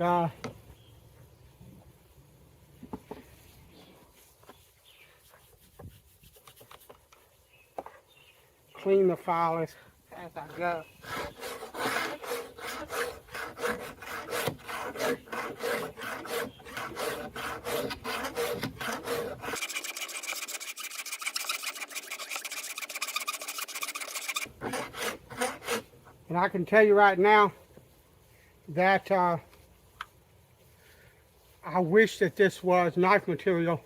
God. Clean the file as I go. And I can tell you right now that I wish that this was knife material,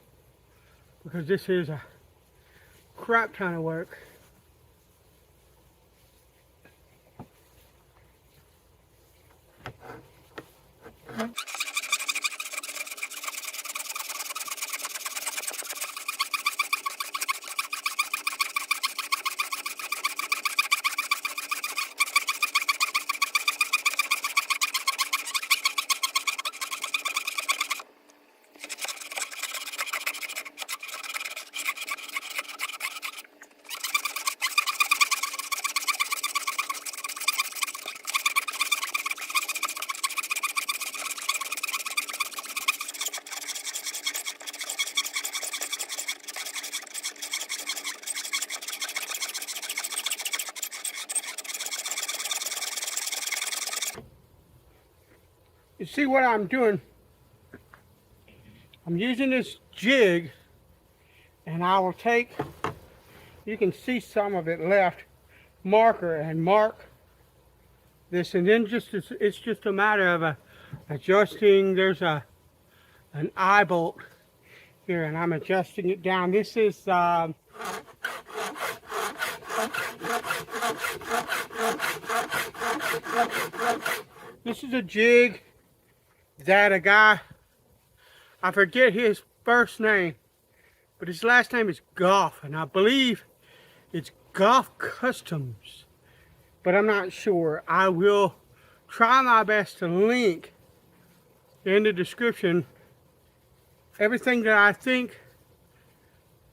because this is a crap ton of work. You see what I'm doing? I'm using this jig, and I will take, you can see some of it left, marker, and mark this, and then it's just a matter of adjusting. There's an eye bolt here, and I'm adjusting it down. This is a jig that a guy, I forget his first name, but his last name is Goff, and I believe it's Goff Customs, but I'm not sure. I will try my best to link in the description everything that I think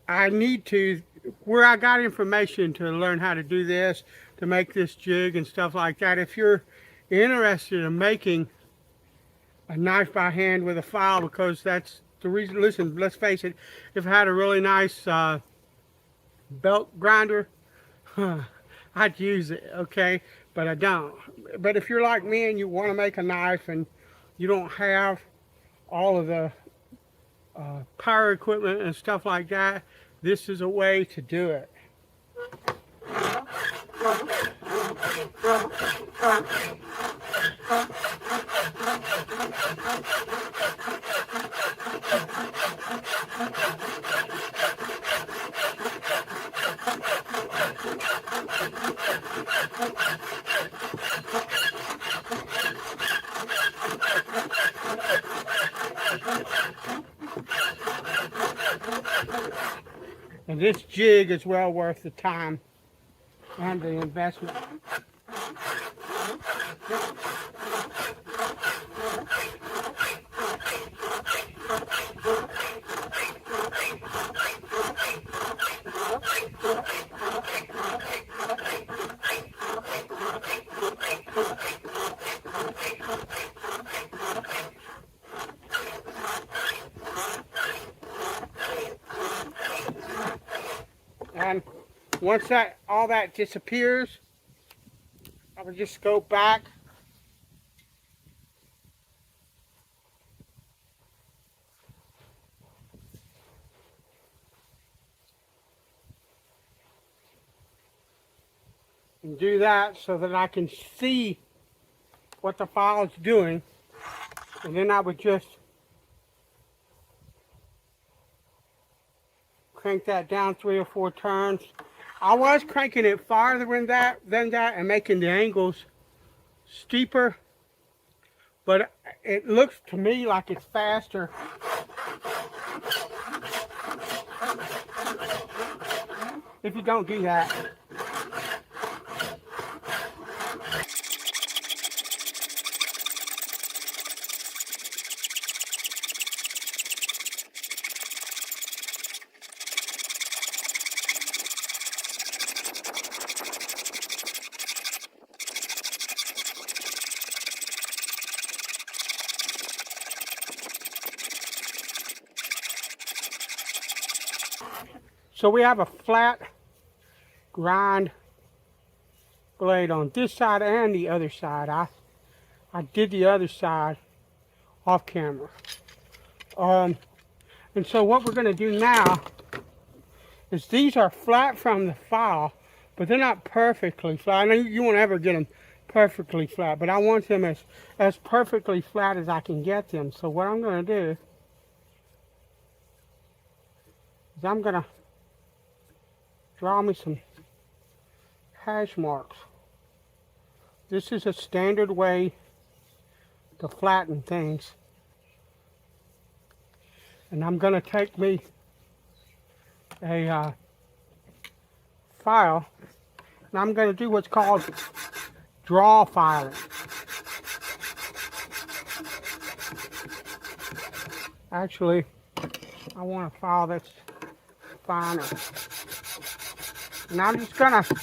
I need to, where I got information to learn how to do this, to make this jig and stuff like that. If you're interested in making a knife by hand with a file, because that's the reason. Listen, let's face it, if I had a really nice belt grinder, I'd use it, okay, but I don't. But if you're like me and you want to make a knife and you don't have all of the power equipment and stuff like that, this is a way to do it. And this jig is well worth the time and the investment. And once all that disappears, I will just go back and do that so that I can see what the file is doing, and then I would just crank that down 3 or 4 turns. I was cranking it farther than that and making the angles steeper, but it looks to me like it's faster. If you don't do that. So we have a flat grind blade on this side and the other side. I did the other side off camera. And so what we're going to do now is these are flat from the file, but they're not perfectly flat. I know you won't ever get them perfectly flat, but I want them as perfectly flat as I can get them. So what I'm going to do is I'm going to draw me some hash marks. This is a standard way to flatten things. And I'm going to take me a file, and I'm going to do what's called draw filing. Actually, I want a file that's finer. And I'm just going to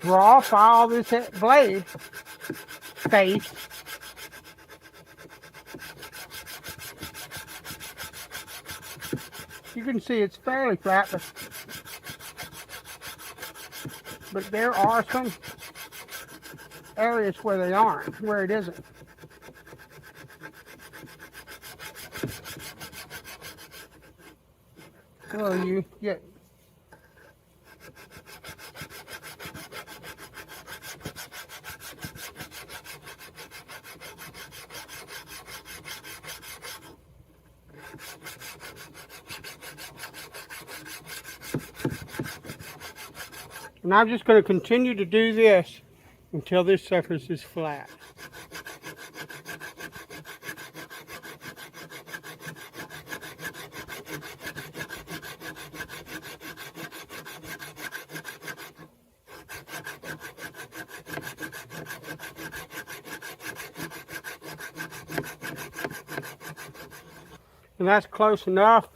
draw file this blade face. You can see it's fairly flat, but there are some areas where they aren't, where it isn't. So you get and I'm just going to continue to do this until this surface is flat. And that's close enough.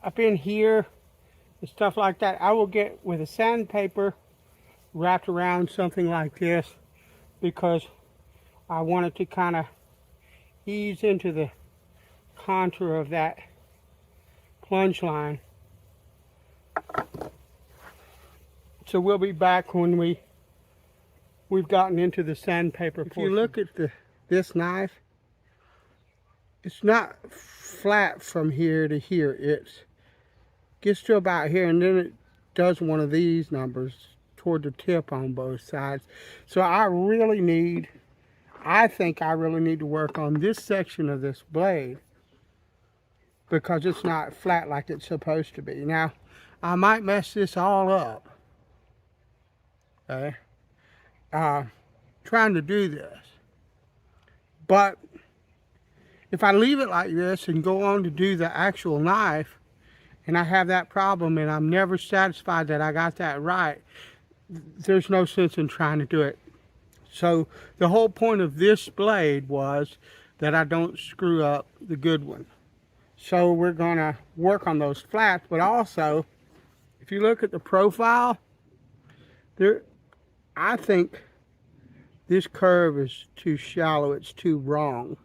Up in here and stuff like that, I will get with a sandpaper wrapped around something like this, because I want it to kind of ease into the contour of that plunge line. So we'll be back when we've gotten into the sandpaper portion. If you look at this knife, it's not flat from here to here. It gets to about here, and then it does one of these numbers toward the tip on both sides. So I think I really need to work on this section of this blade, because it's not flat like it's supposed to be. Now, I might mess this all up, okay, trying to do this. But if I leave it like this and go on to do the actual knife, and I have that problem and I'm never satisfied that I got that right, there's no sense in trying to do it. So the whole point of this blade was that I don't screw up the good one. So we're going to work on those flats, but also, if you look at the profile, I think this curve is too shallow, it's too wrong.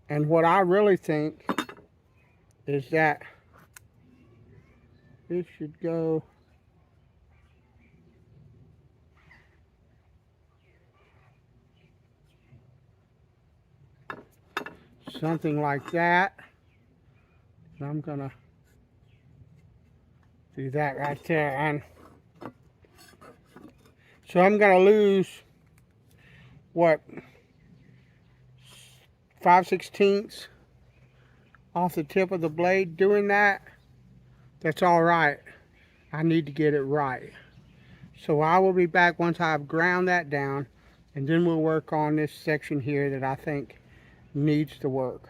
And what I really think is that this should go something like that. So I'm gonna do that right there, and so I'm gonna lose what, 5/16 off the tip of the blade doing that. That's all right. I need to get it right. So I will be back once I've ground that down, and then we'll work on this section here that I think needs to work.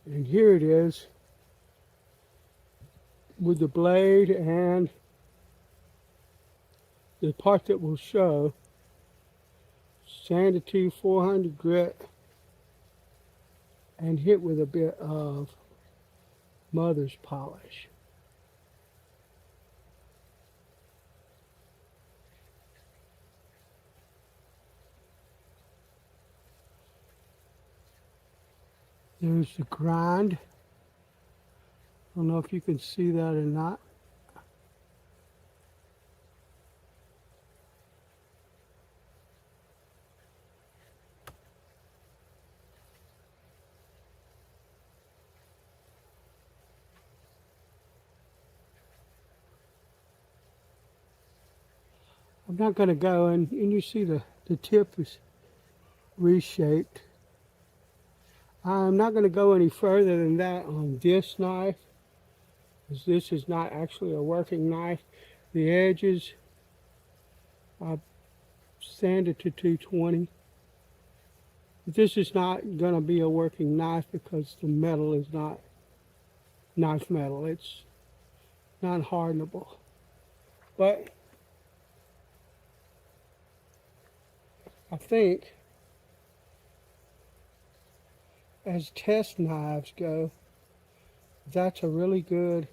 And here it is with the blade and the part that will show sanded to 400 grit and hit with a bit of mother's polish. There's the grind. I don't know if you can see that or not. I'm not going to go, and you see the tip is reshaped. I'm not going to go any further than that on this knife, because this is not actually a working knife. The edges I sanded to 220. But this is not going to be a working knife because the metal is not knife metal. It's not hardenable. But I think as test knives go, that's a really good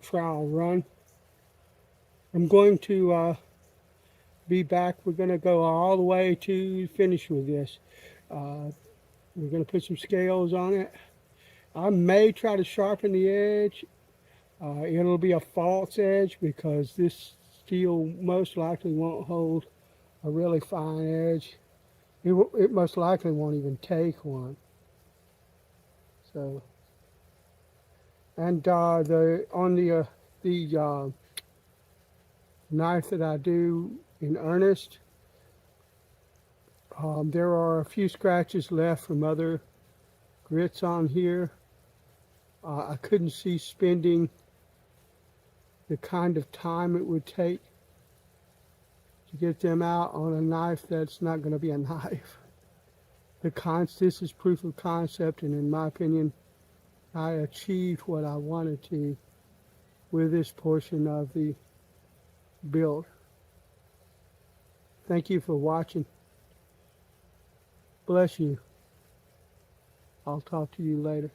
trial run. I'm going to be back. We're going to go all the way to finish with this. We're going to put some scales on it. I may try to sharpen the edge. It'll be a false edge because this steel most likely won't hold a really fine edge. It most likely won't even take one. So, and the knife that I do in earnest, there are a few scratches left from other grits on here. I couldn't see spending the kind of time it would take to get them out on a knife that's not going to be a knife. This is proof of concept, and in my opinion, I achieved what I wanted to with this portion of the build. Thank you for watching. Bless you. I'll talk to you later.